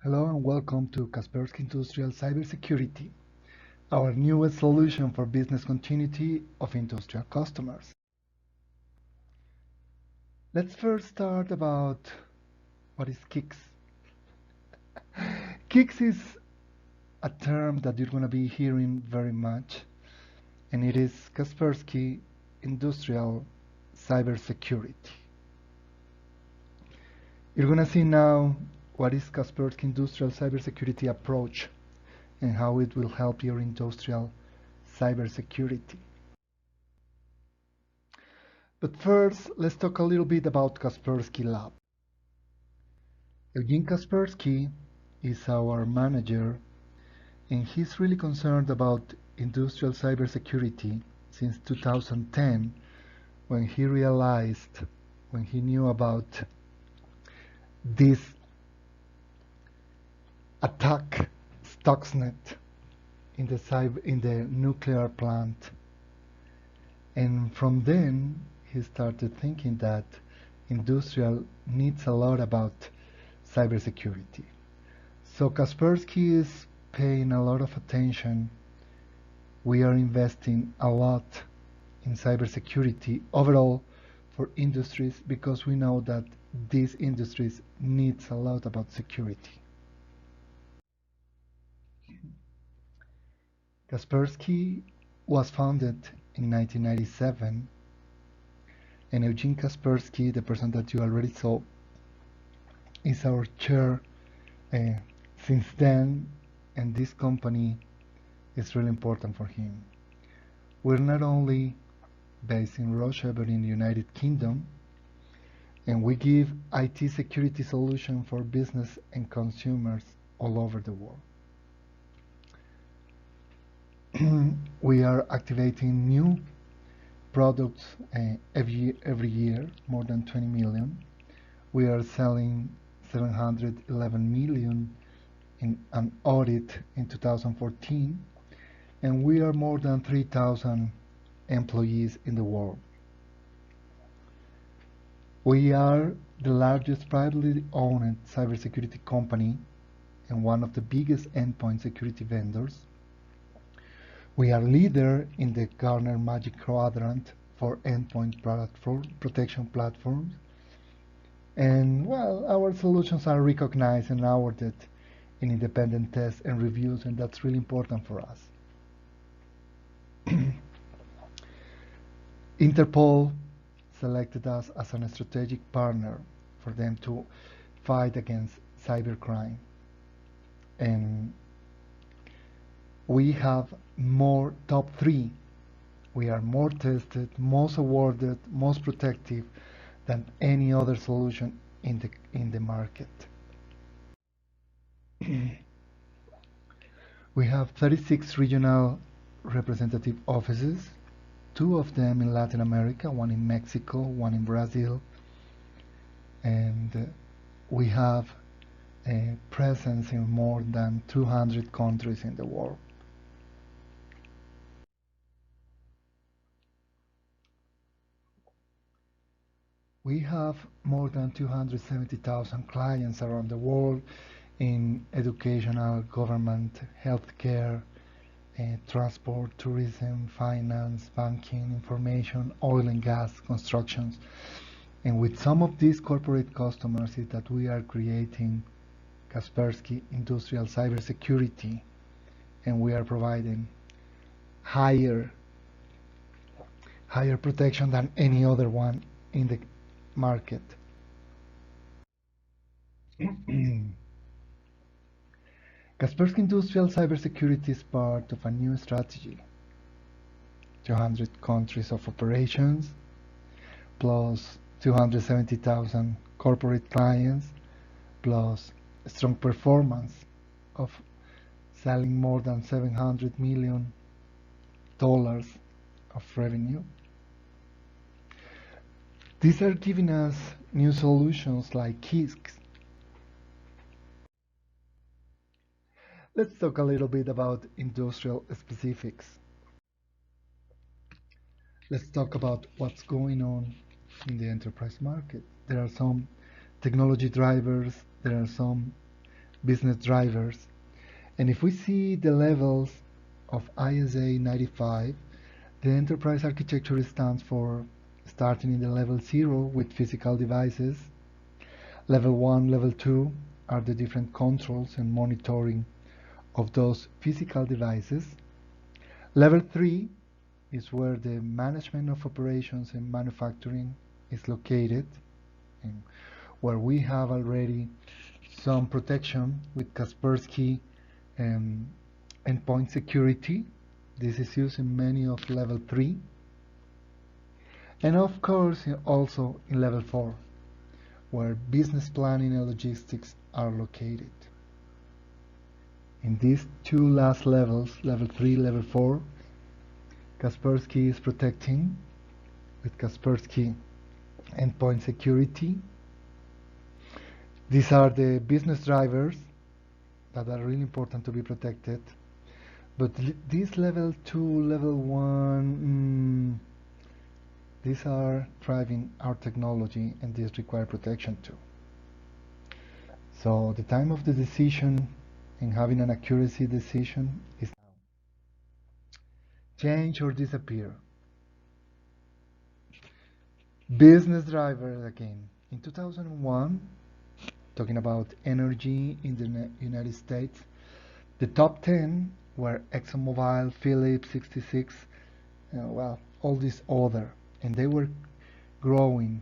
Hello and welcome to Kaspersky Industrial Cyber Security, our newest solution for business continuity of industrial customers. Let's first start about what is KICS. KICS is a term that you're going to be hearing very much, and it is Kaspersky Industrial Cyber Security. You're going to see now what is Kaspersky Industrial Cyber Security approach and how it will help your industrial cybersecurity. But first, let's talk a little bit about Kaspersky Lab. Eugene Kaspersky is our manager, and he's really concerned about industrial cybersecurity since 2010, when he knew about this attack Stuxnet in the nuclear plant, and from then he started thinking that industrial needs a lot about cybersecurity. So Kaspersky is paying a lot of attention. We are investing a lot in cybersecurity overall for industries because we know that these industries needs a lot about security. Kaspersky was founded in 1997, and Eugene Kaspersky, the person that you already saw, is our chair since then, and this company is really important for him. We're not only based in Russia, but in the United Kingdom, and we give IT security solutions for business and consumers all over the world. We are activating new products every year, more than 20 million. We are selling 711 million in an audit in 2014, and we are more than 3,000 employees in the world. We are the largest privately owned cybersecurity company and one of the biggest endpoint security vendors. We are leader in the Gartner Magic Quadrant for endpoint protection platforms. And well, our solutions are recognized and awarded in independent tests and reviews, and that's really important for us. Interpol selected us as a strategic partner for them to fight against cybercrime. And we have more top 3. We are more tested, most awarded, most protective than any other solution in the market. We have 36 regional representative offices, 2 of them in Latin America, 1 in Mexico, 1 in Brazil, and we have a presence in more than 200 countries in the world. We have more than 270,000 clients around the world in educational, government, healthcare, transport, tourism, finance, banking, information, oil and gas, constructions. And with some of these corporate customers is that we are creating Kaspersky Industrial Cyber Security, and we are providing higher protection than any other one in the market. Kaspersky Industrial Cybersecurity is part of a new strategy. 200 countries of operations, plus 270,000 corporate clients, plus strong performance of selling more than $700 million of revenue. These are giving us new solutions like KICS. Let's talk a little bit about industrial specifics. Let's talk about what's going on in the enterprise market. There are some technology drivers, there are some business drivers. And if we see the levels of ISA 95, the enterprise architecture stands for starting in the level 0 with physical devices. Level 1, level 2 are the different controls and monitoring of those physical devices. Level 3 is where the management of operations and manufacturing is located, and where we have already some protection with Kaspersky endpoint security. This is used in many of level 3. And of course also in level 4, where business planning and logistics are located. In these two last levels, level 3, level 4, Kaspersky is protecting with Kaspersky endpoint security. These are the business drivers that are really important to be protected. But this level 2, level 1, these are driving our technology, and these require protection too. So the time of the decision and having an accuracy decision is now. Change or disappear. Business drivers again. In 2001, talking about energy in the United States, the top 10 were ExxonMobil, Philips, 66, well, all these other, and they were growing.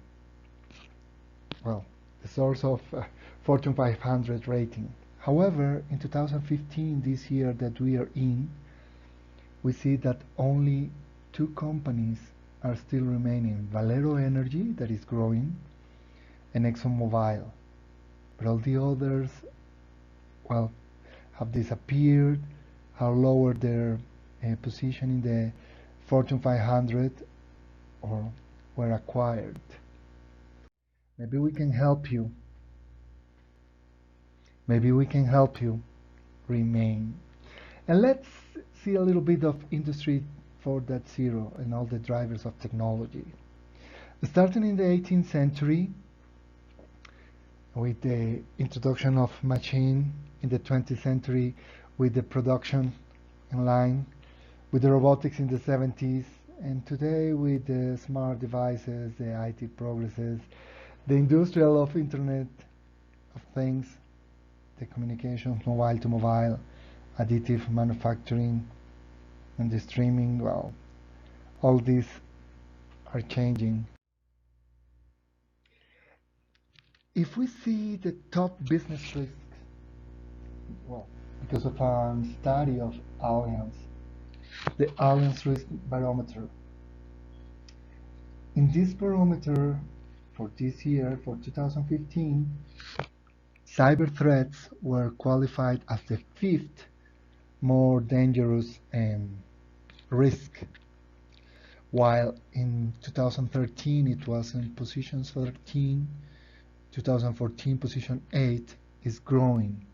Well, the source of Fortune 500 rating. However, in 2015, this year that we are in, we see that only 2 companies are still remaining: Valero Energy, that is growing, and ExxonMobil. But all the others, well, have disappeared, have lowered their position in the Fortune 500, or were acquired. Maybe we can help you. Maybe we can help you remain. And let's see a little bit of Industry 4.0 and all the drivers of technology. Starting in the 18th century, with the introduction of machine, in the 20th century with the production in line, with the robotics in the 70s, and today with the smart devices, the IT progresses, the industrial of Internet of Things, the communications mobile to mobile, additive manufacturing, and the streaming. Well, all these are changing. If we see the top business risks, well, because of a study of Allianz, the Allianz Risk Barometer. In this barometer, for this year, for 2015, cyber threats were qualified as the 5th more dangerous risk, while in 2013 it was in position 13, 2014 position 8 is growing.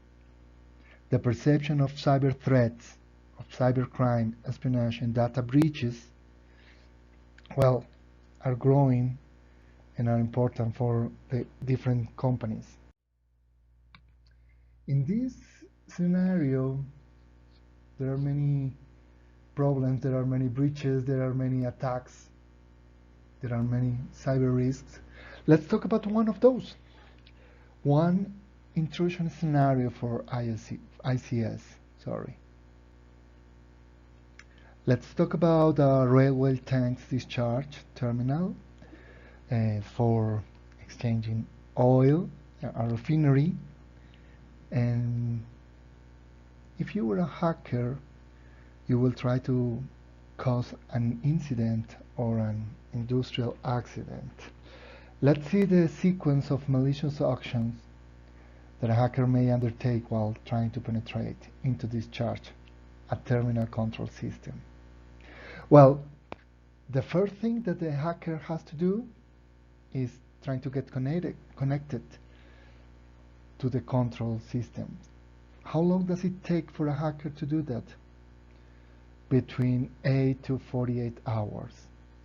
The perception of cyber threats, of cybercrime, espionage, and data breaches, well, are growing and are important for the different companies. In this scenario, there are many problems, there are many breaches, there are many attacks, there are many cyber risks. Let's talk about one of those. One intrusion scenario for ICS. Let's talk about a railway tanks discharge terminal for exchanging oil, a refinery. And if you were a hacker, you will try to cause an incident or an industrial accident. Let's see the sequence of malicious actions that a hacker may undertake while trying to penetrate into discharge a terminal control system. Well, the first thing that the hacker has to do is trying to get connected to the control system. How long does it take for a hacker to do that? Between 8 to 48 hours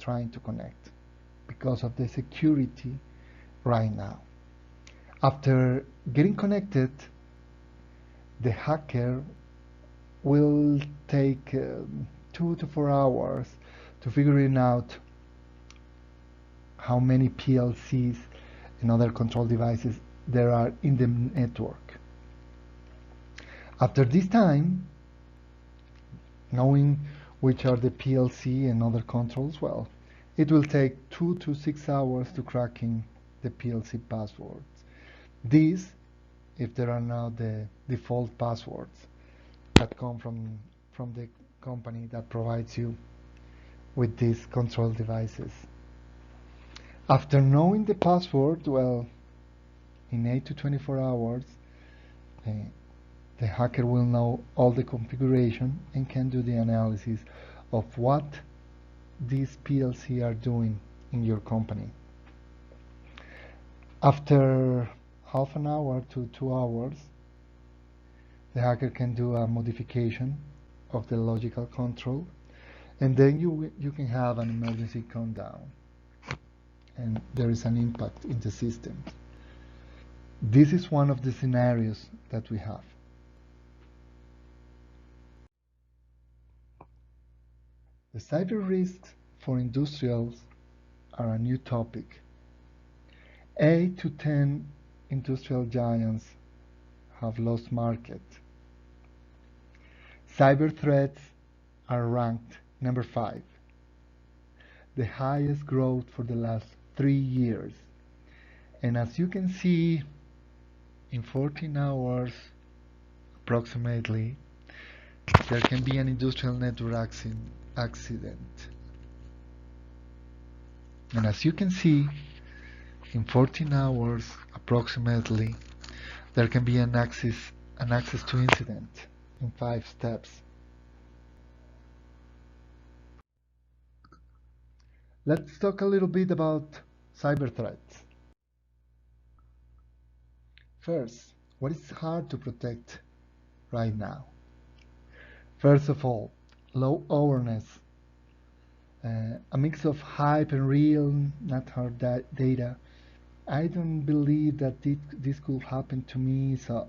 trying to connect, because of the security right now. After getting connected, the hacker will take 2 to 4 hours to figuring out how many PLCs and other control devices there are in the network. After this time, knowing which are the PLC and other controls, well, it will take 2 to 6 hours to cracking the PLC passwords. This, if there are now the default passwords that come from the company that provides you with these control devices. After knowing the password, well, in 8 to 24 hours, the hacker will know all the configuration and can do the analysis of what these PLC are doing in your company. After half an hour to 2 hours, the hacker can do a modification of the logical control, and then you can have an emergency countdown, and there is an impact in the system. This is one of the scenarios that we have. The cyber risks for industrials are a new topic. 8 to 10 industrial giants have lost market. Cyber threats are ranked number 5, the highest growth for the last 3 years. And as you can see, in 14 hours approximately, there can be an industrial network accident. And as you can see, in 14 hours approximately, there can be an access to incident in 5 steps. Let's talk a little bit about cyber threats. First, what is hard to protect right now? First of all, low awareness, a mix of hype and real, not hard data. I don't believe that this could happen to me, so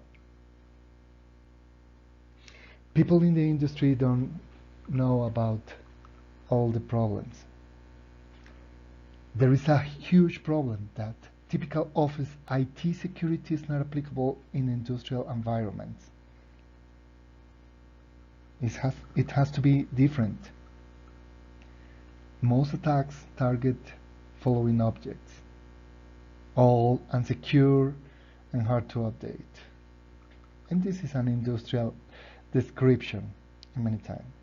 people in the industry don't know about all the problems. There is a huge problem that typical office IT security is not applicable in industrial environments. It has to be different. Most attacks target following objects, all unsecure and hard to update. And this is an industrial description many times.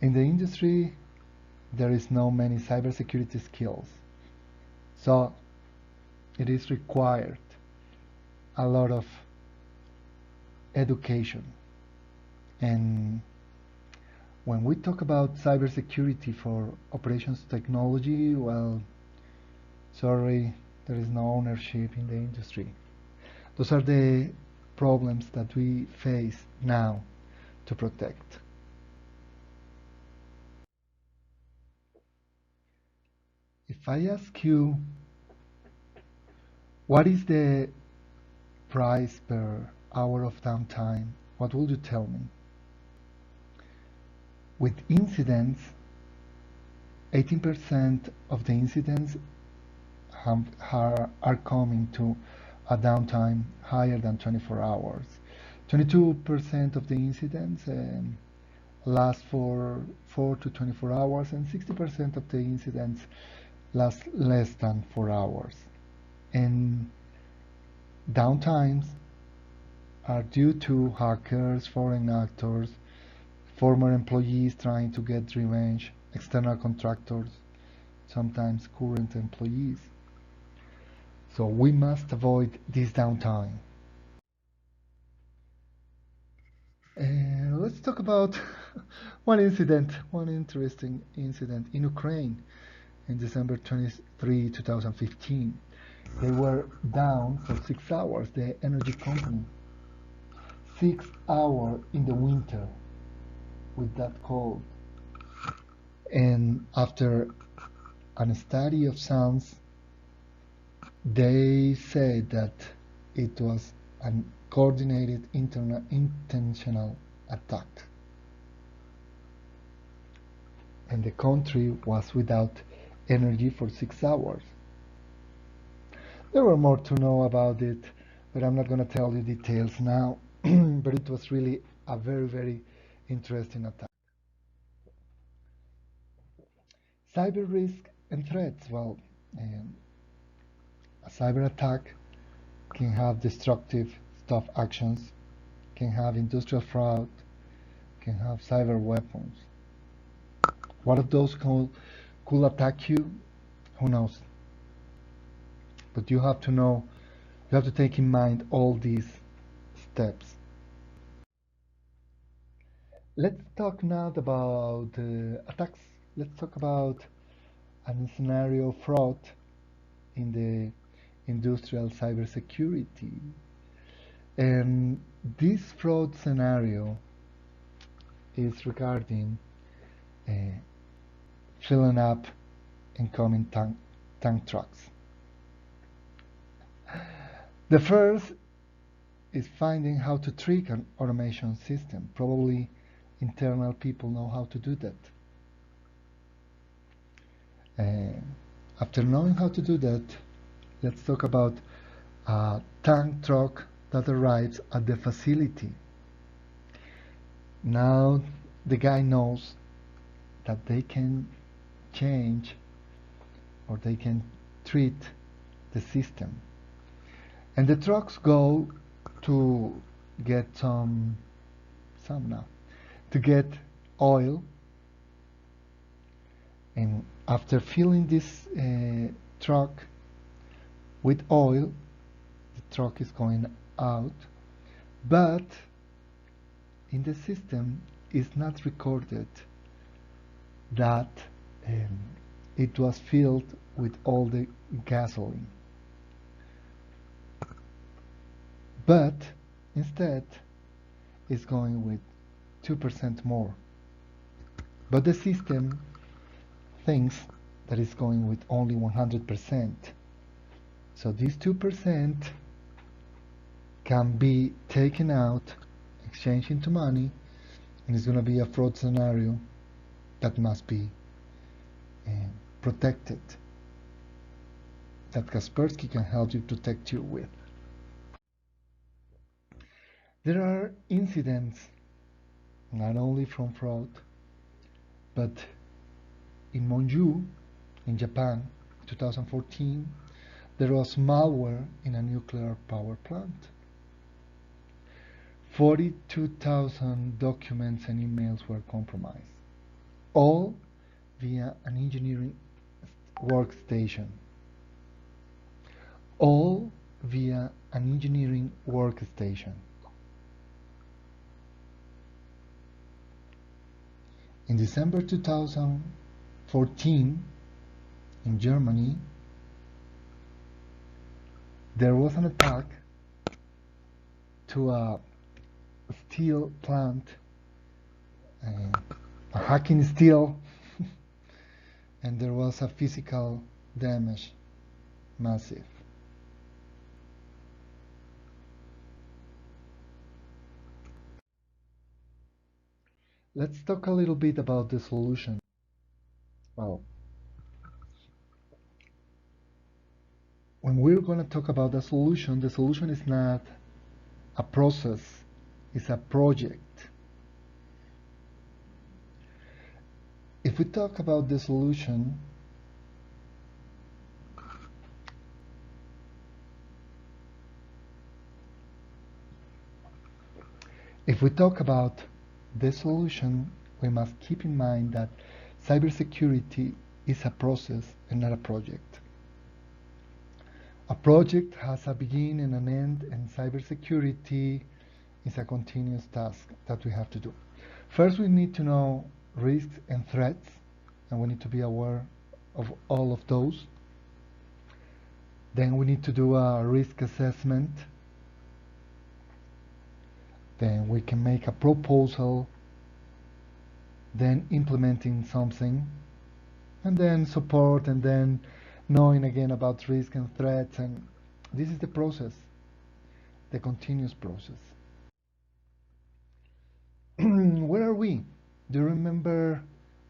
In the industry, there is no many cybersecurity skills, so it is required a lot of education. And when we talk about cybersecurity for operations technology, well, sorry, there is no ownership in the industry. Those are the problems that we face now to protect. If I ask you, what is the price per hour of downtime, what will you tell me? With incidents, 18% of the incidents are coming to a downtime higher than 24 hours. 22% of the incidents last for 4 to 24 hours, and 60% of the incidents last less than 4 hours. And downtimes are due to hackers, foreign actors, former employees trying to get revenge, external contractors, sometimes current employees. So we must avoid this downtime. Let's talk about one interesting incident in Ukraine in December 23, 2015. They were down for 6 hours, the energy company. 6 hours in the winter with that cold. And after a study of sounds, they said that it was an coordinated intentional attack. And the country was without energy for 6 hours. There were more to know about it, but I'm not going to tell you details now. But it was really a very, very interesting attack. Cyber risk and threats. Well, a cyber attack can have destructive stuff actions, can have industrial fraud, can have cyber weapons. What of those could attack you? Who knows? But you have to know, you have to take in mind all these steps. Let's talk now about attacks. Let's talk about a scenario of fraud in the industrial cybersecurity. And this fraud scenario is regarding filling up incoming tank trucks. The first is finding how to trick an automation system. Probably internal people know how to do that. After knowing how to do that, let's talk about a tank truck that arrives at the facility. Now the guy knows that they can change or they can treat the system. And the trucks go to get to get oil, and after filling this truck with oil, the truck is going out, but in the system is not recorded that it was filled with all the gasoline, but instead is going with 2% more, but the system thinks that it's going with only 100%. So this 2% can be taken out, exchanged into money, and it's going to be a fraud scenario that must be protected, that Kaspersky can help you protect you with. There are incidents not only from fraud, but in Monju, in Japan, 2014, there was malware in a nuclear power plant. 42,000 documents and emails were compromised, all via an engineering workstation. All via an engineering workstation. In December 2014, in Germany, there was an attack to a steel plant, a hacking steel, and there was a physical damage, massive. Let's talk a little bit about the solution. Well, when we're going to talk about the solution is not a process, it's a project. If we talk about the solution, we must keep in mind that cybersecurity is a process and not a project. A project has a beginning and an end, and cybersecurity is a continuous task that we have to do. First, we need to know risks and threats, and we need to be aware of all of those. Then we need to do a risk assessment. Then we can make a proposal, then implementing something, and then support, and then knowing again about risk and threats. And this is the process. the continuous process. Where are we? Do you remember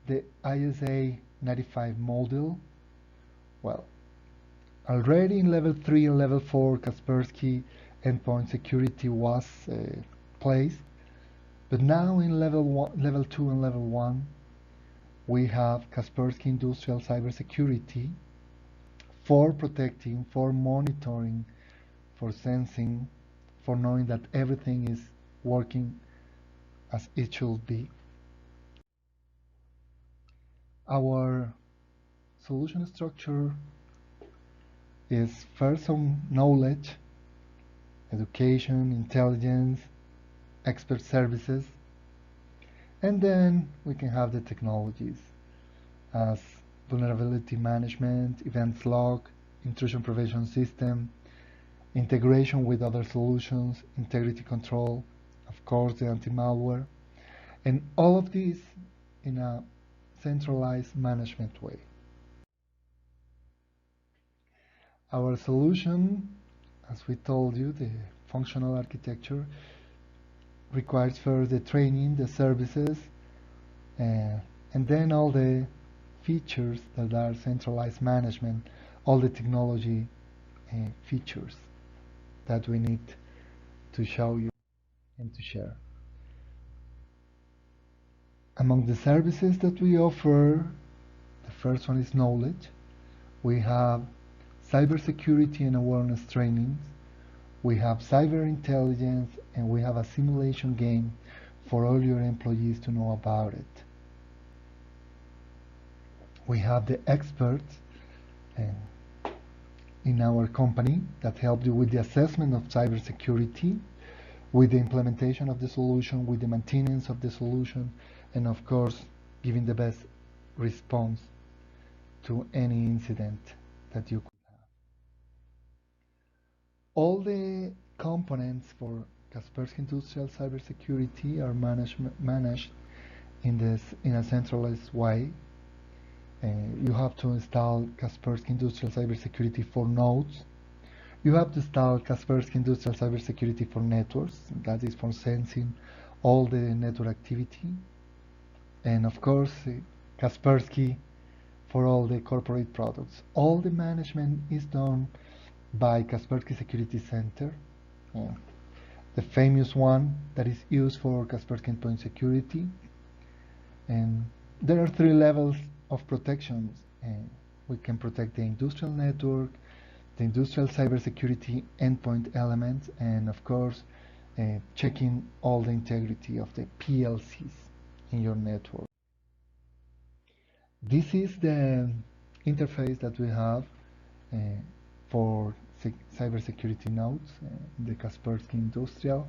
the ISA 95 model? Well, already in level 3 and level 4 Kaspersky endpoint security was placed, but now in level 2 and level 1 we have Kaspersky Industrial Cyber Security for protecting, for monitoring, for sensing, for knowing that everything is working as it should be. Our solution structure is first on knowledge, education, intelligence, expert services, and then we can have the technologies as vulnerability management, events log, intrusion prevention system, integration with other solutions, integrity control, of course the anti-malware, and all of these in a centralized management way. Our solution, as we told you, the functional architecture requires first the training, the services, and then all the features that are centralized management, all the technology features that we need to show you and to share. Among the services that we offer, the first one is knowledge. We have cybersecurity and awareness trainings. We have cyber intelligence, and we have a simulation game for all your employees to know about it. We have the experts in our company that help you with the assessment of cybersecurity, with the implementation of the solution, with the maintenance of the solution, and of course, giving the best response to any incident that you could have. All the components for Kaspersky Industrial Cyber Security are managed in a centralized way. You have to install Kaspersky Industrial Cyber Security for nodes. You have to install Kaspersky Industrial Cyber Security for networks. That is for sensing all the network activity. And of course, Kaspersky for all the corporate products. All the management is done by Kaspersky Security Center, the famous one that is used for Kaspersky endpoint security. And there are 3 levels of protections. We can protect the industrial network, the industrial cybersecurity endpoint elements, and of course, checking all the integrity of the PLCs in your network. This is the interface that we have for cybersecurity nodes, the Kaspersky Industrial.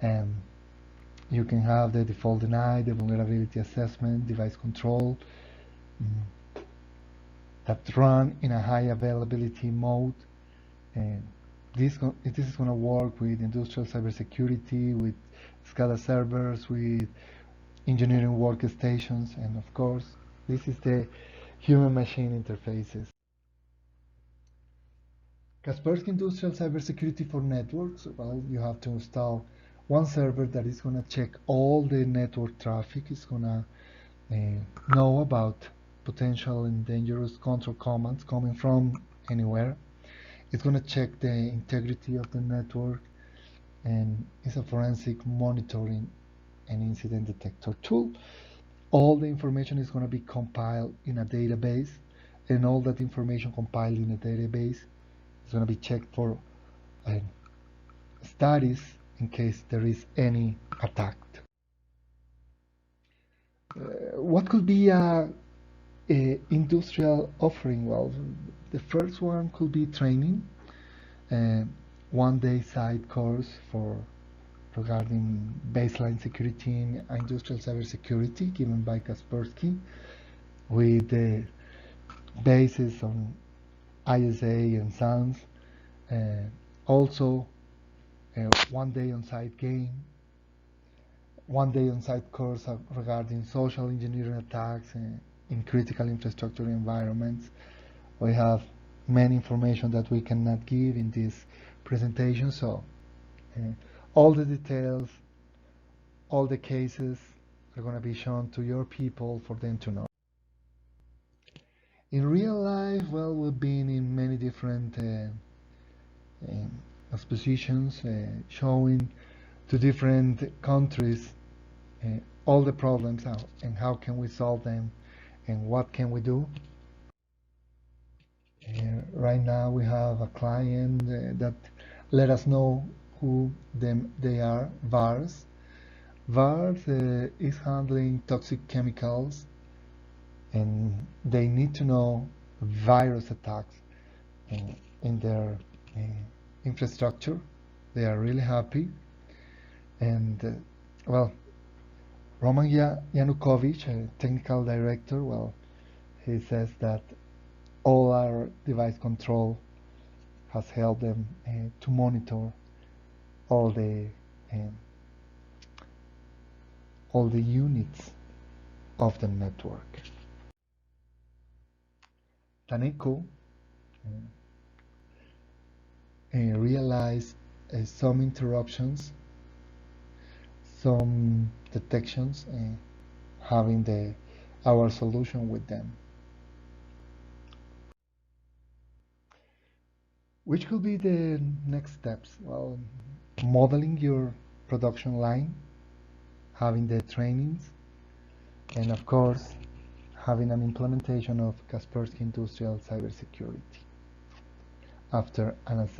You can have the default deny, the vulnerability assessment, device control, that run in a high availability mode. This is going to work with industrial cybersecurity, with SCADA servers, with engineering workstations, and of course, this is the human-machine interfaces. Kaspersky Industrial Cybersecurity for networks. Well, you have to install one server that is going to check all the network traffic. It's going to know about potential and dangerous control commands coming from anywhere. It's going to check the integrity of the network, and it's a forensic monitoring and incident detector tool. All the information is going to be compiled in a database, and all that information compiled in a database is going to be checked for status in case there is any attack. What could be a industrial offering? Well, the first one could be training, 1-day side course regarding baseline security in industrial cybersecurity given by Kaspersky, with the basis on ISA and SANS. Also, 1-day on-site game, 1-day on-site course regarding social engineering attacks in critical infrastructure environments. We have many information that we cannot give in this presentation, so All the details, all the cases are going to be shown to your people for them to know. In real life, well, we've been in many different expositions showing to different countries all the problems out and how can we solve them and what can we do. Right now we have a client that let us know who they are, VARs. VARs is handling toxic chemicals and they need to know virus attacks in their infrastructure. They are really happy. And well, Roman Yanukovych, technical director, well, he says that all our device control has helped them to monitor all the units of the network. Taneko realized some interruptions, some detections, having our solution with them. Which could be the next steps? Well, modeling your production line, having the trainings, and of course, having an implementation of Kaspersky Industrial Cyber Security after an assessment.